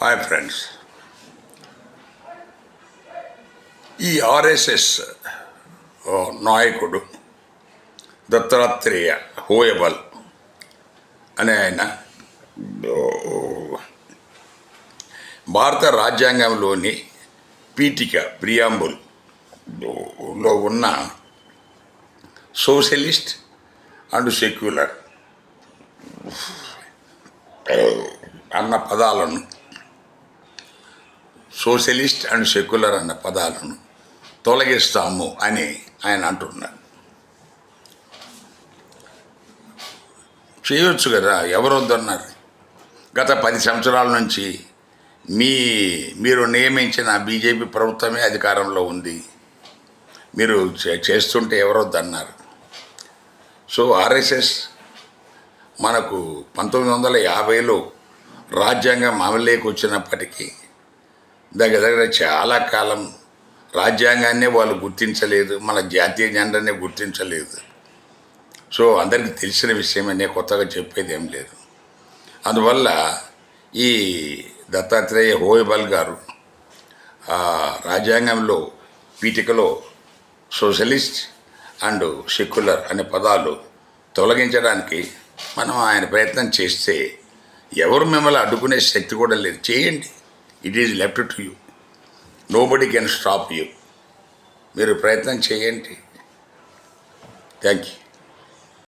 Hi friends, ఈ RSS నాయకుడు దత్తాత్రేయ హోయబల్ అనే ఆయన భారత రాజ్యాంగంలోని పీఠిక ప్రియాంబుల్లో ఉన్న సోషలిస్ట్ అండ్ సెక్యులర్ అన్న పదాలను సోషలిస్ట్ అండ్ సెక్యులర్ అన్న పదాలను తొలగిస్తాము అని ఆయన అంటున్నారు. చేయొచ్చు కదా, ఎవరు వద్దన్నారు? గత 10 సంవత్సరాల నుంచి మీరు నియమించిన బీజేపీ ప్రభుత్వమే అధికారంలో ఉంది. మీరు చేస్తుంటే ఎవరు వద్దన్నారు? సో ఆర్ఎస్ఎస్ మనకు 1950లో రాజ్యాంగం అమలులోకి వచ్చినప్పటికీ దగ్గర చాలా కాలం రాజ్యాంగాన్నే వాళ్ళు గుర్తించలేదు, మన జాతీయ జెండానే గుర్తించలేదు. సో అందరికీ తెలిసిన విషయమనే కొత్తగా చెప్పేది ఏం లేదు. అందువల్ల ఈ దత్తాత్రేయ హోయబల్ గారు రాజ్యాంగంలో పీఠికలో సోషలిస్ట్ అండ్ సెక్యులర్ అనే పదాలు తొలగించడానికి మనం ఆయన ప్రయత్నం చేస్తే ఎవరు మిమ్మల్ని అడ్డుకునే శక్తి కూడా లేదు. చేయండి, it is left to you, nobody can stop you. మీరు ప్రయత్నం చేయండి. Thank you.